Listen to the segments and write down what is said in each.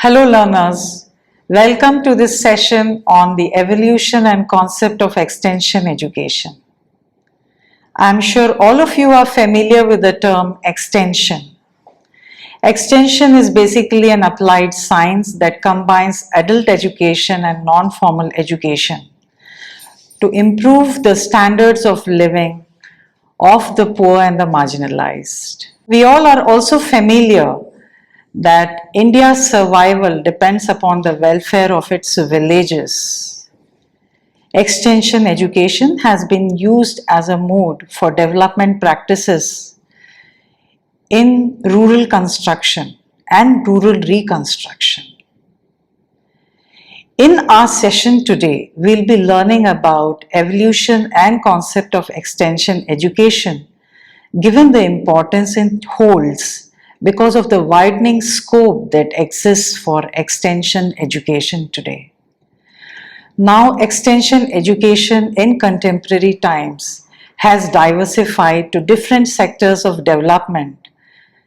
Hello learners, welcome to this session on the evolution and concept of extension education. I'm sure all of you are familiar with the term extension. Extension is basically an applied science that combines adult education and non-formal education to improve the standards of living of the poor and the marginalized. We all are also familiar that India's survival depends upon the welfare of its villages. Extension education has been used as a mode for development practices in rural construction and rural reconstruction. In our session today, we'll be learning about evolution and concept of extension education, given the importance it holds because of the widening scope that exists for extension education today. Now, extension education in contemporary times has diversified to different sectors of development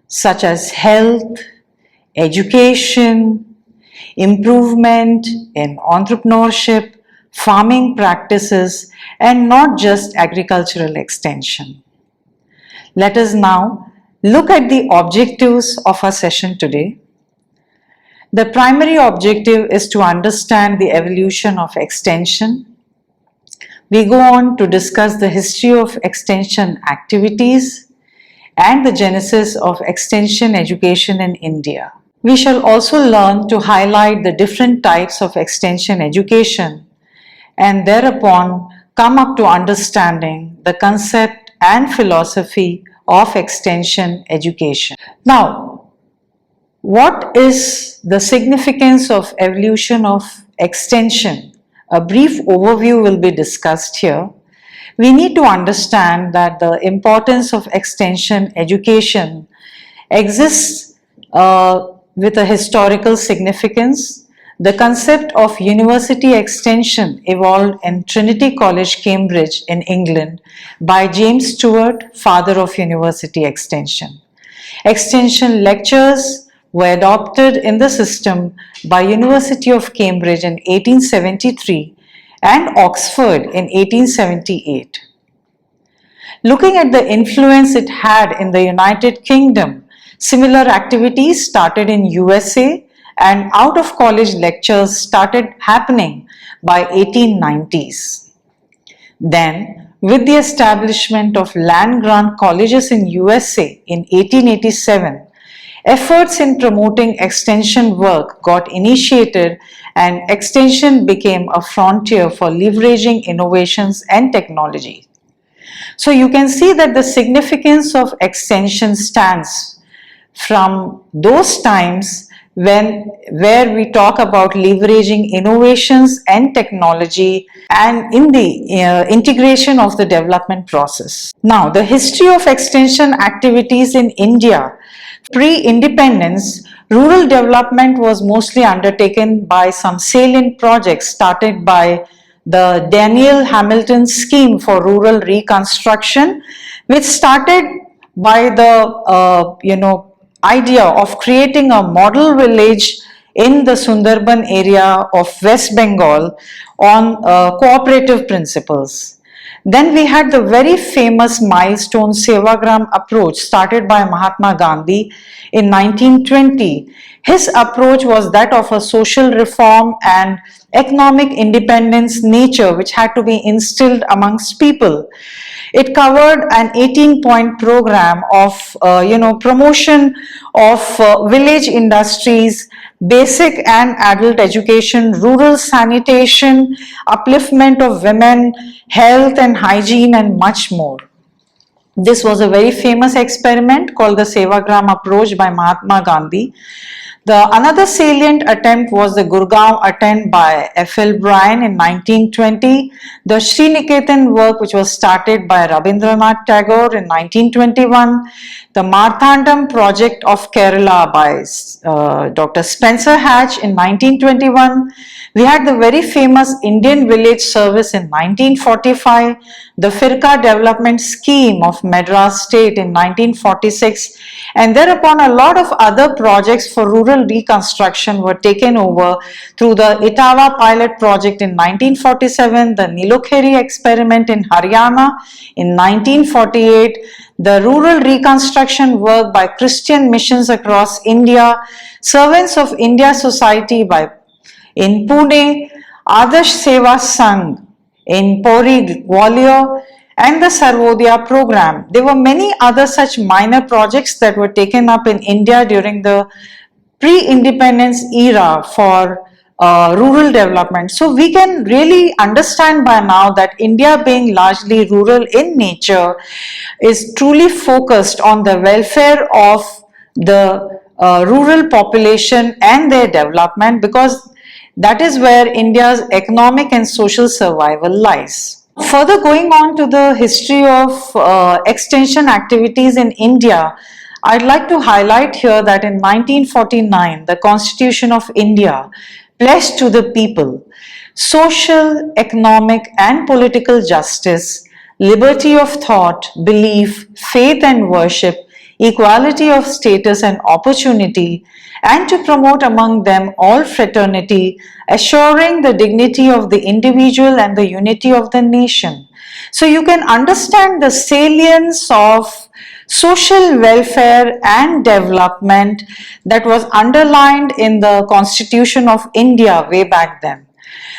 such as health, education, improvement in entrepreneurship, farming practices, and not just agricultural extension. Let us now look at the objectives of our session today. The primary objective is to understand the evolution of extension. We go on to discuss the history of extension activities and the genesis of extension education in India. We shall also learn to highlight the different types of extension education and thereupon come up to understanding the concept and philosophy of extension education. Now, what is the significance of evolution of extension? A brief overview will be discussed here. We need to understand that the importance of extension education exists with a historical significance. The concept of university extension evolved in Trinity College, Cambridge in England by James Stewart, father of university extension. Extension lectures were adopted in the system by University of Cambridge in 1873 and Oxford in 1878. Looking at the influence it had in the United Kingdom, similar activities started in USA and out-of-college lectures started happening by 1890s. Then, with the establishment of land-grant colleges in USA in 1887, efforts in promoting extension work got initiated and extension became a frontier for leveraging innovations and technology. So you can see that the significance of extension stands from those times where we talk about leveraging innovations and technology and in the integration of the development process. Now, the history of extension activities in India. Pre-independence, rural development was mostly undertaken by some salient projects started by the Daniel Hamilton Scheme for Rural Reconstruction, which started by the idea of creating a model village in the Sundarban area of West Bengal on cooperative principles. Then we had the very famous milestone Sevagram approach started by Mahatma Gandhi in 1920. His approach was that of a social reform and economic independence nature which had to be instilled amongst people. It covered an 18-point program of promotion of village industries, basic and adult education, rural sanitation, upliftment of women, health and hygiene, and much more. This was a very famous experiment called the Sevagram approach by Mahatma Gandhi. Another salient attempt was the Gurgaon attempt by F.L. Bryan in 1920, the Sriniketan work which was started by Rabindranath Tagore in 1921, the Marthandam project of Kerala by Dr. Spencer Hatch in 1921. We had the very famous Indian Village Service in 1945, the Firka Development Scheme of Madras state in 1946, and thereupon a lot of other projects for rural reconstruction were taken over through the Etawah pilot project in 1947, the Nilokheri experiment in Haryana in 1948, the rural reconstruction work by Christian missions across India, Servants of India Society in Pune, Adarsh Seva Sangh in Pori, Gwalior, and the Sarvodaya program. There were many other such minor projects that were taken up in India during the pre-independence era for rural development. So we can really understand by now that India, being largely rural in nature, is truly focused on the welfare of the rural population and their development, because that is where India's economic and social survival lies. Further, going on to the history of extension activities in India, I'd like to highlight here that in 1949, the Constitution of India pledged to the people social, economic, and political justice, liberty of thought, belief, faith and worship, equality of status and opportunity, and to promote among them all fraternity, assuring the dignity of the individual and the unity of the nation. So you can understand the salience of social welfare and development that was underlined in the Constitution of India way back then.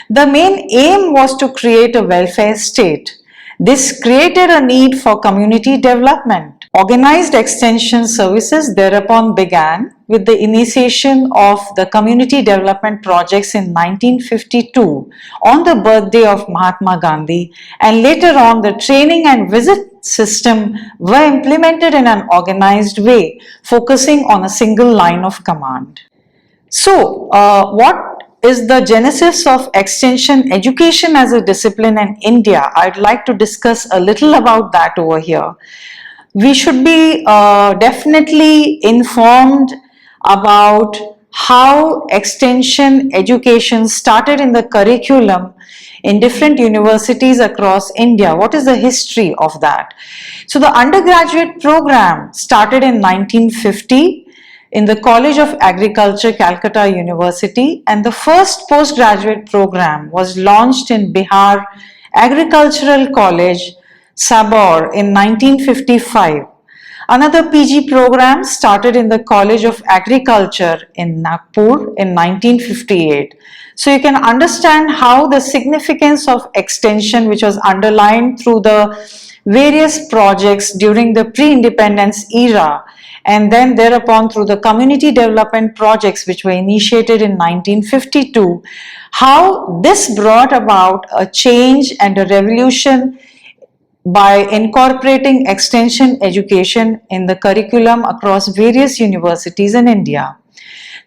The main aim was to create a welfare state. This created a need for community development. Organized extension services thereupon began with the initiation of the community development projects in 1952 on the birthday of Mahatma Gandhi, and later on the training and visit system were implemented in an organized way, focusing on a single line of command. So, what is the genesis of extension education as a discipline in India? I'd like to discuss a little about that over here. We should be definitely informed about how extension education started in the curriculum in different universities across India. What is the history of that? So the undergraduate program started in 1950 in the College of Agriculture, Calcutta University, and the first postgraduate program was launched in Bihar Agricultural College, Sabor, in 1955. Another PG program started in the College of Agriculture in Nagpur in 1958. So you can understand how the significance of extension, which was underlined through the various projects during the pre-independence era, and then thereupon through the community development projects which were initiated in 1952, how this brought about a change and a revolution by incorporating extension education in the curriculum across various universities in India.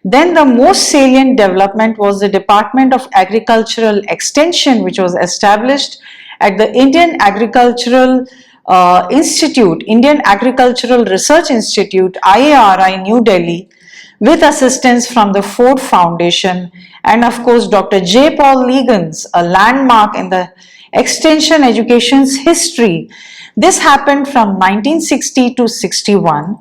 Then the most salient development was the Department of Agricultural Extension, which was established at the Indian Agricultural Institute, Indian Agricultural Research Institute, IARI, New Delhi, with assistance from the Ford Foundation and of course Dr. J. Paul Legans, a landmark in the extension education's history. This happened from 1960 to 61,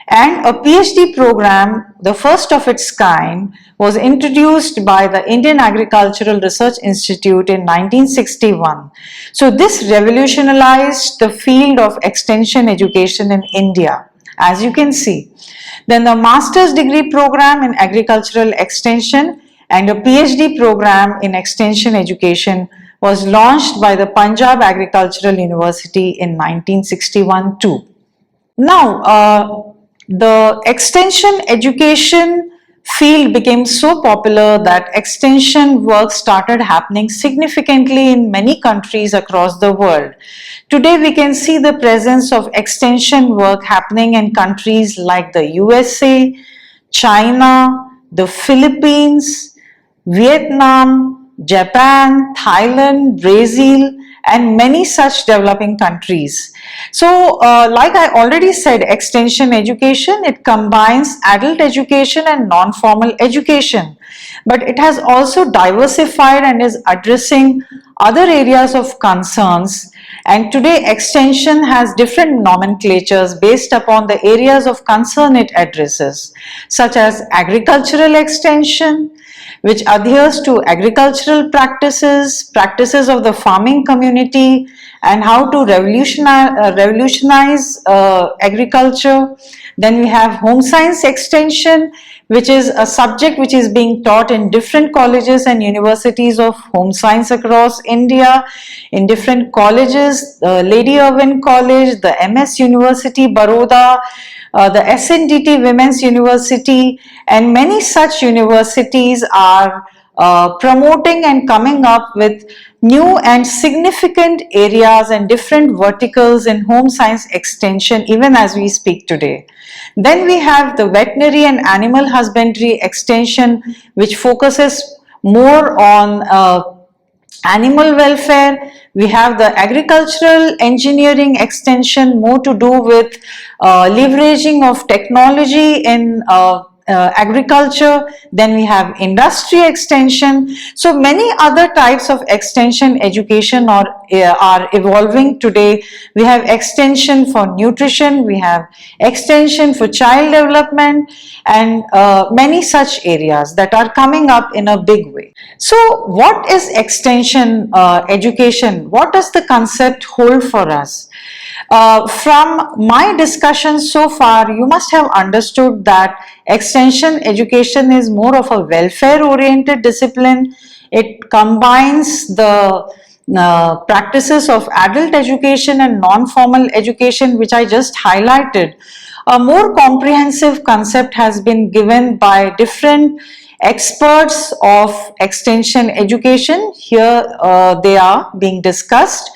and a PhD program, the first of its kind, was introduced by the Indian Agricultural Research Institute in 1961. So this revolutionized the field of extension education in India, as you can see. Then the master's degree program in agricultural extension and a PhD program in extension education was launched by the Punjab Agricultural University in 1961 too. Now, the extension education field became so popular that extension work started happening significantly in many countries across the world. Today we can see the presence of extension work happening in countries like the USA, China, the Philippines, Vietnam, Japan, Thailand, Brazil, and many such developing countries. So, like I already said, extension education, it combines adult education and non-formal education, but it has also diversified and is addressing other areas of concerns. And today extension has different nomenclatures based upon the areas of concern it addresses, such as agricultural extension, which adheres to agricultural practices, practices of the farming community, and how to revolutionize agriculture. Then we have home science extension, which is a subject which is being taught in different colleges and universities of home science across India. In different colleges, the Lady Irwin College, the MS University, Baroda, the SNDT Women's University, and many such universities are promoting and coming up with new and significant areas and different verticals in home science extension even as we speak today. Then we have the veterinary and animal husbandry extension, which focuses more on animal welfare. We have the agricultural engineering extension, more to do with leveraging of technology in agriculture. Then we have industry extension. So many other types of extension education are evolving today. We have extension for nutrition, we have extension for child development, and many such areas that are coming up in a big way. So what is extension education? What does the concept hold for us? From my discussion so far, you must have understood that extension education is more of a welfare-oriented discipline. It combines the practices of adult education and non-formal education, which I just highlighted. A more comprehensive concept has been given by different experts of extension education. Here they are being discussed.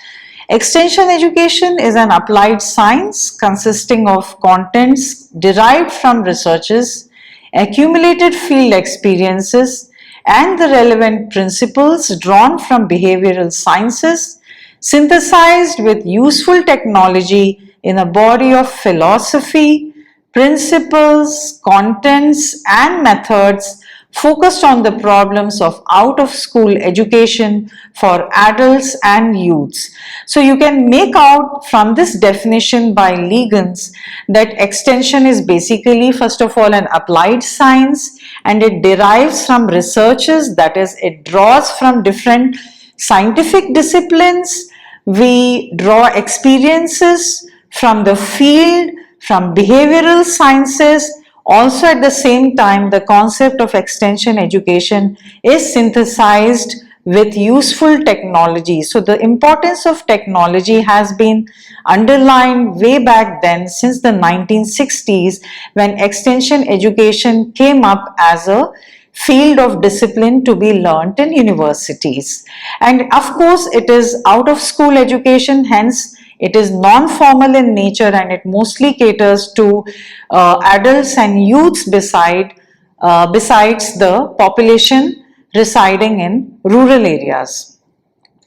Extension education is an applied science consisting of contents derived from researches, accumulated field experiences, and the relevant principles drawn from behavioral sciences, synthesized with useful technology in a body of philosophy, principles, contents, and methods focused on the problems of out-of-school education for adults and youths. So you can make out from this definition by Legans that extension is basically, first of all, an applied science, and it derives from researches, that is, it draws from different scientific disciplines. We draw experiences from the field, from behavioral sciences. Also, at the same time, the concept of extension education is synthesized with useful technology. So the importance of technology has been underlined way back then, since the 1960s, when extension education came up as a field of discipline to be learnt in universities. And of course, it is out of school education, hence it is non-formal in nature, and it mostly caters to adults and youths besides the population residing in rural areas.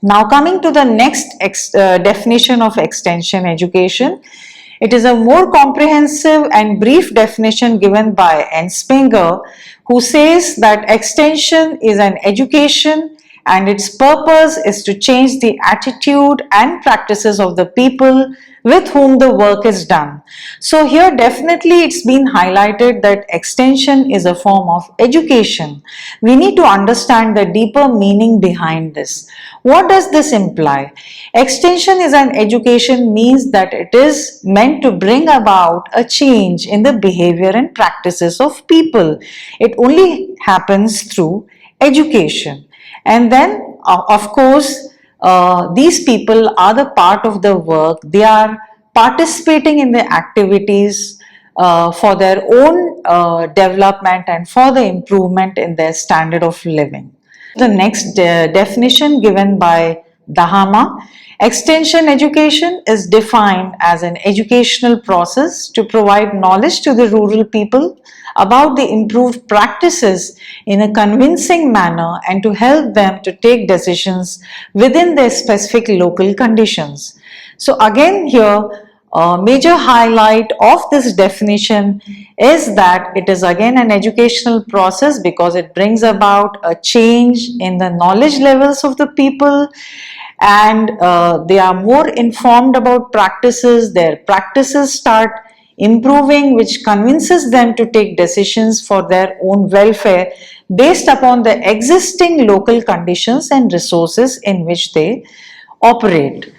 Now coming to the next definition of extension education, it is a more comprehensive and brief definition given by Ensminger, who says that extension is an education and its purpose is to change the attitude and practices of the people with whom the work is done. So here definitely it's been highlighted that extension is a form of education. We need to understand the deeper meaning behind this. What does this imply? Extension is an education means that it is meant to bring about a change in the behavior and practices of people. It only happens through education. And then, of course, these people are the part of the work. They are participating in the activities for their own development and for the improvement in their standard of living. The next definition given by Dahama, extension education is defined as an educational process to provide knowledge to the rural people about the improved practices in a convincing manner and to help them to take decisions within their specific local conditions. So again here, a major highlight of this definition is that it is again an educational process because it brings about a change in the knowledge levels of the people, and they are more informed about practices. Their practices start improving, which convinces them to take decisions for their own welfare based upon the existing local conditions and resources in which they operate.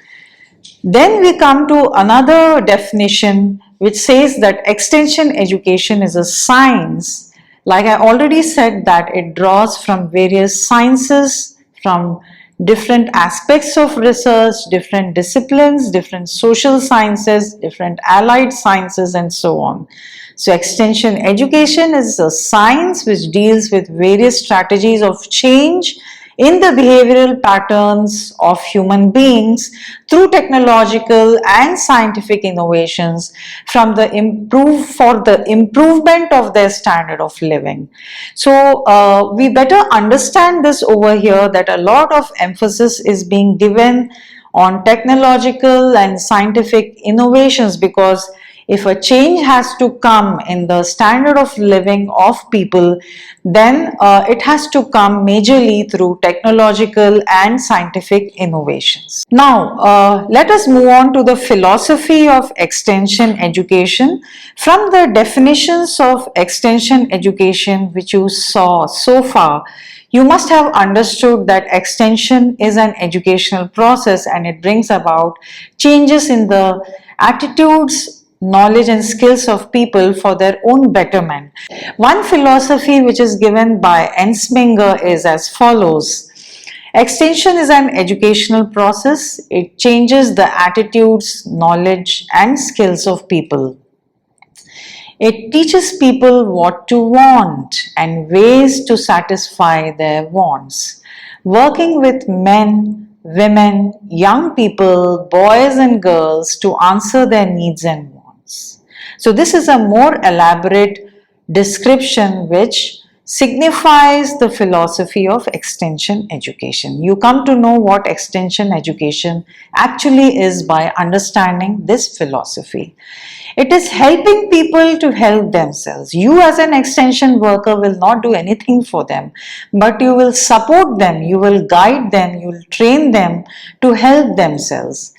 Then we come to another definition which says that extension education is a science. Like I already said, that it draws from various sciences, from different aspects of research, different disciplines, different social sciences, different allied sciences, and so on. So extension education is a science which deals with various strategies of change in the behavioral patterns of human beings through technological and scientific innovations for the improvement of their standard of living. So we better understand this over here, that a lot of emphasis is being given on technological and scientific innovations, because if a change has to come in the standard of living of people, then it has to come majorly through technological and scientific innovations. Now, let us move on to the philosophy of extension education. From the definitions of extension education which you saw so far, you must have understood that extension is an educational process and it brings about changes in the attitudes, knowledge and skills of people for their own betterment. One philosophy which is given by Ensminger is as follows. Extension is an educational process. It changes the attitudes, knowledge and skills of people. It teaches people what to want and ways to satisfy their wants. Working with men, women, young people, boys and girls to answer their needs and wants. So this is a more elaborate description which signifies the philosophy of extension education. You come to know what extension education actually is by understanding this philosophy. It is helping people to help themselves. You as an extension worker will not do anything for them, but you will support them, you will guide them, you will train them to help themselves.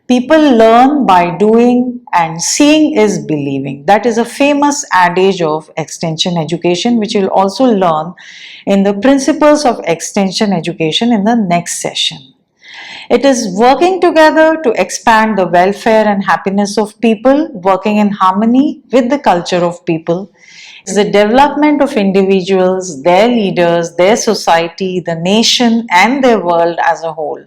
People learn by doing, and seeing is believing. That is a famous adage of extension education, which you'll also learn in the principles of extension education in the next session. It is working together to expand the welfare and happiness of people, working in harmony with the culture of people. It's the development of individuals, their leaders, their society, the nation, and their world as a whole.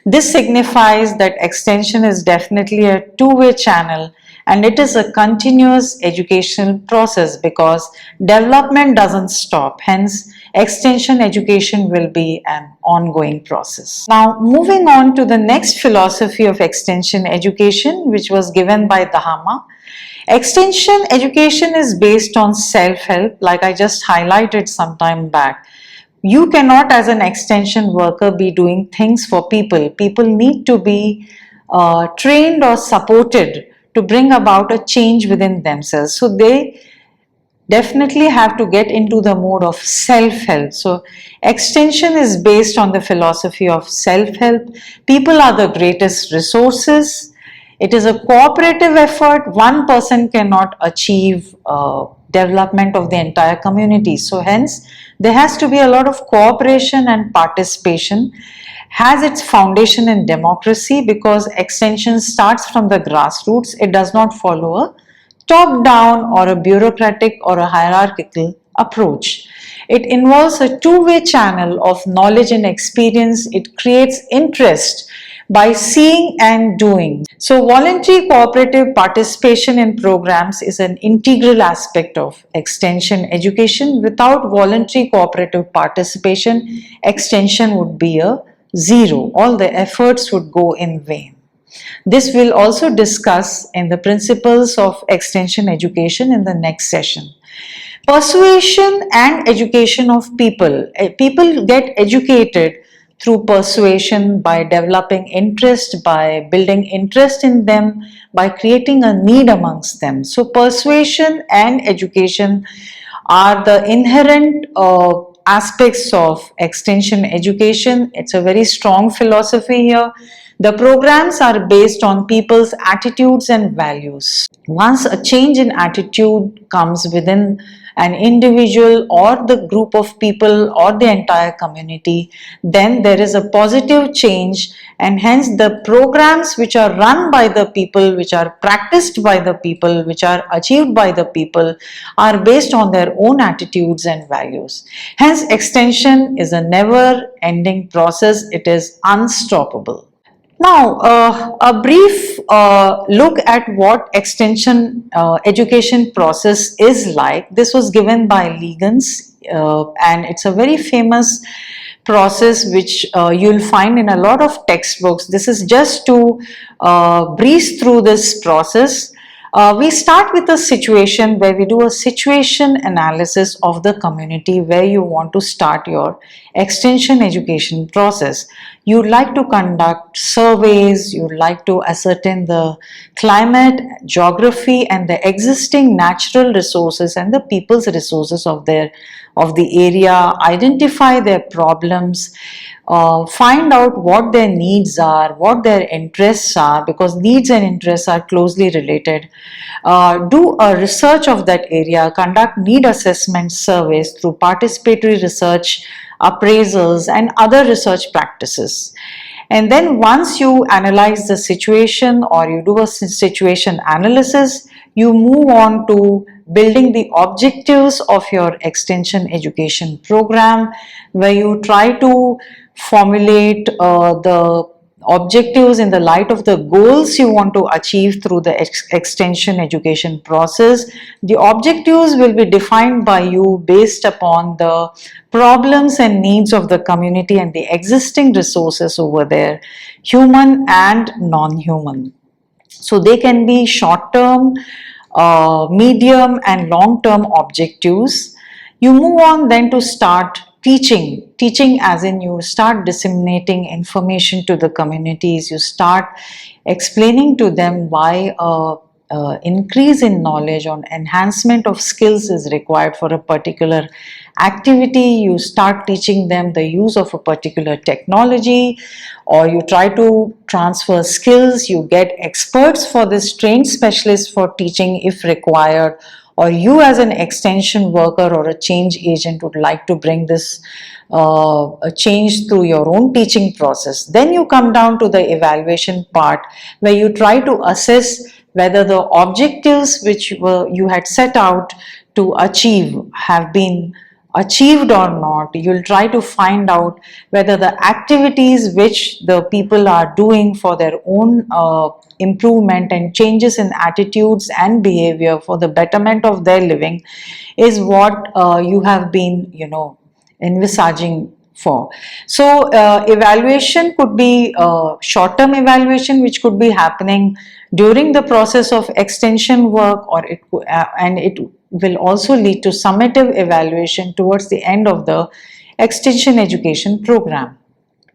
This signifies that extension is definitely a two-way channel, and it is a continuous educational process because development doesn't stop. Hence, extension education will be an ongoing process. Now, moving on to the next philosophy of extension education, which was given by Dahama. Extension education is based on self-help, like I just highlighted some time back. You cannot, as an extension worker, be doing things for people. People need to be trained or supported to bring about a change within themselves. So they definitely have to get into the mode of self-help. So extension is based on the philosophy of self-help. People are the greatest resources. It is a cooperative effort. One person cannot achieve development of the entire community. So hence, there has to be a lot of cooperation and participation. Has its foundation in democracy because extension starts from the grassroots. It does not follow a top-down or a bureaucratic or a hierarchical approach. It involves a two-way channel of knowledge and experience. It creates interest by seeing and doing. So voluntary cooperative participation in programs is an integral aspect of extension education. Without voluntary cooperative participation, extension would be a zero. All the efforts would go in vain. This we'll also discuss in the principles of extension education in the next session. Persuasion and education of people. People get educated through persuasion, by developing interest, by building interest in them, by creating a need amongst them. So persuasion and education are the inherent aspects of extension education. It's a very strong philosophy here. The programs are based on people's attitudes and values. Once a change in attitude comes within an individual or the group of people or the entire community, then there is a positive change, and hence the programs which are run by the people, which are practiced by the people, which are achieved by the people are based on their own attitudes and values. Hence extension is a never ending process. It is unstoppable. Now, a brief look at what extension education process is like. This was given by Legans, and it's a very famous process which you'll find in a lot of textbooks. This is just to breeze through this process. We start with a situation where we do a situation analysis of the community where you want to start your extension education process. You'd like to conduct surveys, you'd like to ascertain the climate, geography, and the existing natural resources and the people's resources of the area, identify their problems, find out what their needs are, what their interests are, because needs and interests are closely related. Do a research of that area, conduct need assessment surveys through participatory research, appraisals, and other research practices. And then once you analyze the situation or you do a situation analysis, you move on to building the objectives of your extension education program, where you try to formulate the objectives in the light of the goals you want to achieve through the extension education process. The objectives will be defined by you based upon the problems and needs of the community and the existing resources over there, human and non-human. So they can be short-term, medium and long-term objectives. You move on then to start teaching as in you start disseminating information to the communities. You start explaining to them why increase in knowledge or enhancement of skills is required for a particular activity. You start teaching them the use of a particular technology, or you try to transfer skills. You get experts for this, trained specialists for teaching if required, or you as an extension worker or a change agent would like to bring this a change through your own teaching process. Then you come down to the evaluation part, where you try to assess whether the objectives which you had set out to achieve have been achieved or not. You'll try to find out whether the activities which the people are doing for their own improvement and changes in attitudes and behavior for the betterment of their living is what you have been, envisaging for. So evaluation could be short-term evaluation, which could be happening during the process of extension work, or it will also lead to summative evaluation towards the end of the extension education program.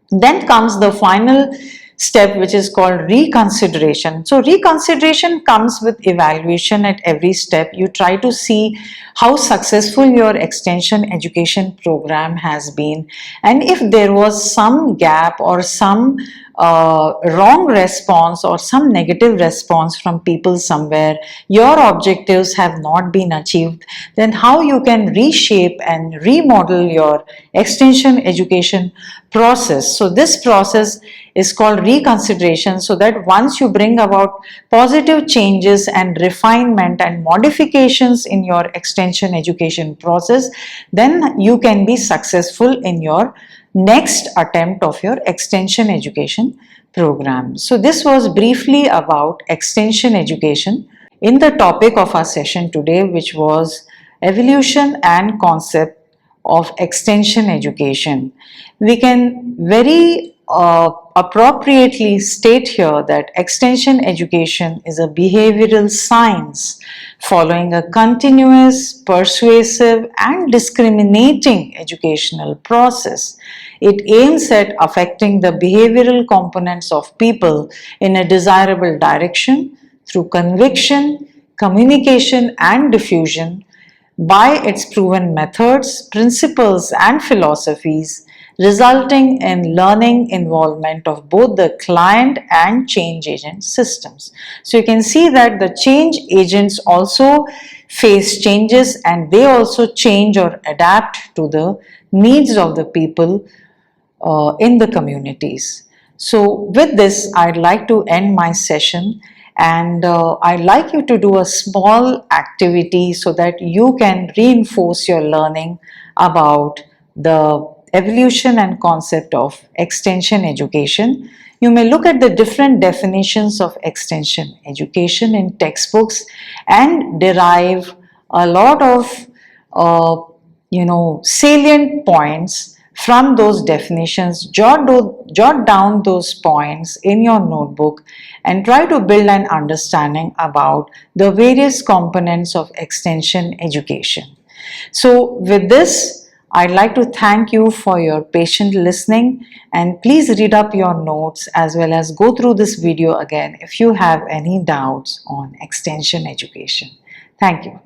Then comes the final step, which is called reconsideration. So reconsideration comes with evaluation at every step. You try to see how successful your extension education program has been, and if there was some gap or some wrong response or some negative response from people somewhere, your objectives have not been achieved, then how you can reshape and remodel your extension education process. So this process is called reconsideration, so that once you bring about positive changes and refinement and modifications in your extension education process, then you can be successful in your next attempt of your extension education program. So this was briefly about extension education in the topic of our session today, which was evolution and concept of extension education. We can very appropriately state here that extension education is a behavioral science following a continuous, persuasive, and discriminating educational process. It aims at affecting the behavioral components of people in a desirable direction through conviction, communication, and diffusion by its proven methods, principles, and philosophies, resulting in learning involvement of both the client and change agent systems. So you can see that the change agents also face changes and they also change or adapt to the needs of the people in the communities. So with this, I'd like to end my session and I'd like you to do a small activity so that you can reinforce your learning about the evolution and concept of extension education. You may look at the different definitions of extension education in textbooks and derive a lot of salient points from those definitions. Jot down those points in your notebook and try to build an understanding about the various components of extension education. So with this, I'd like to thank you for your patient listening, and please read up your notes as well as go through this video again if you have any doubts on extension education. Thank you.